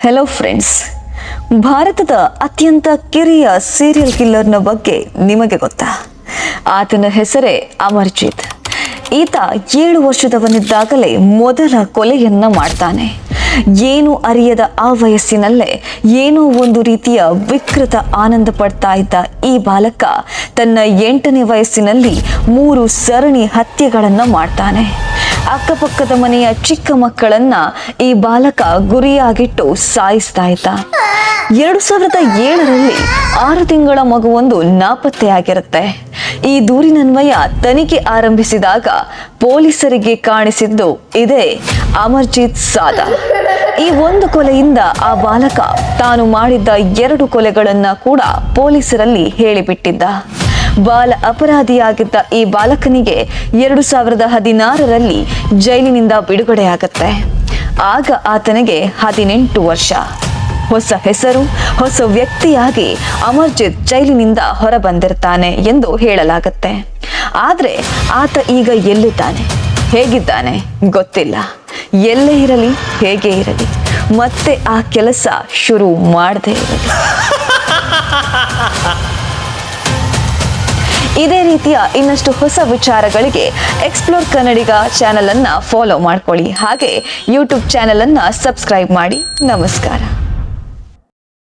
Hello friends, ಭಾರತದ ಅತ್ಯಂತ ಕಿರಿಯ ಸೀರಿಯಲ್ ಕಿಲ್ಲರ್ನ ಬಗ್ಗೆ ನಿಮಗೆ ಗೊತ್ತಾ? ಆತನ ಹೆಸರೇ ಅಮರ್ಜಿತ್. ಈತ 7 ವರ್ಷದವನಿದ್ದಾಗಲೇ ಮೊದಲ ಕೊಲೆಯನ್ನ ಮಾಡ್ತಾನೆ. ಏನು ಅರಿಯದ ಆ ವಯಸ್ಸಿನಲ್ಲೇ ಏನೋ ಒಂದು ರೀತಿಯ ವಿಕೃತ ಆನಂದ ಪಡ್ತಾ ಇದ್ದ ಈ ಬಾಲಕ ತನ್ನ 8ನೇ ವಯಸ್ಸಿನಲ್ಲಿ 3 ಸರಣಿ ಹತ್ಯೆಗಳನ್ನ ಮಾಡ್ತಾನೆ. ಅಕ್ಕಪಕ್ಕದ ಮನೆಯ ಚಿಕ್ಕ ಮಕ್ಕಳನ್ನ ಈ ಬಾಲಕ ಗುರಿಯಾಗಿಟ್ಟು ಸಾಯಿಸ್ತಾ ಇದ್ದ. 2007ರಲ್ಲಿ 6 ತಿಂಗಳ ಮಗುವೊಂದು ನಾಪತ್ತೆಯಾಗಿರುತ್ತೆ. ಈ ದೂರಿನನ್ವಯ ತನಿಖೆ ಆರಂಭಿಸಿದಾಗ ಪೊಲೀಸರಿಗೆ ಕಾಣಿಸಿದ್ದು ಇದೇ ಅಮರ್ಜಿತ್ ಸಾದಾ. ಈ ಒಂದು ಕೊಲೆಯಿಂದ ಆ ಬಾಲಕ ತಾನು ಮಾಡಿದ್ದ 2 ಕೊಲೆಗಳನ್ನ ಕೂಡ ಪೊಲೀಸರಲ್ಲಿ ಹೇಳಿಬಿಟ್ಟಿದ್ದ. ಬಾಲ ಅಪರಾಧಿಯಾಗಿದ್ದ ಈ ಬಾಲಕನಿಗೆ 2016ರಲ್ಲಿ ಜೈಲಿನಿಂದ ಬಿಡುಗಡೆಯಾಗತ್ತೆ. ಆಗ ಆತನಿಗೆ 18 ವರ್ಷ. ಹೊಸ ಹೆಸರು, ಹೊಸ ವ್ಯಕ್ತಿಯಾಗಿ ಅಮರ್ಜಿತ್ ಜೈಲಿನಿಂದ ಹೊರಬಂದಿರ್ತಾನೆ ಎಂದು ಹೇಳಲಾಗತ್ತೆ. ಆದ್ರೆ ಆತ ಈಗ ಎಲ್ಲಿದ್ದಾನೆ, ಹೇಗಿದ್ದಾನೆ ಗೊತ್ತಿಲ್ಲ. ಎಲ್ಲೇ ಇರಲಿ, ಹೇಗೆ ಇರಲಿ, ಮತ್ತೆ ಆ ಕೆಲಸ ಶುರು ಮಾಡದೇ ಇರಲಿ. ಇದೇ ರೀತಿಯ ಇನ್ನಷ್ಟು ಹೊಸ ವಿಚಾರಗಳಿಗೆ ಎಕ್ಸ್ಪ್ಲೋರ್ ಕನ್ನಡಿಗ ಚಾನೆಲ್ ಅನ್ನ ಫಾಲೋ ಮಾಡ್ಕೊಳ್ಳಿ. ಹಾಗೆ ಯೂಟ್ಯೂಬ್ ಚಾನೆಲ್ ಅನ್ನ ಸಬ್ಸ್ಕ್ರೈಬ್ ಮಾಡಿ. ನಮಸ್ಕಾರ.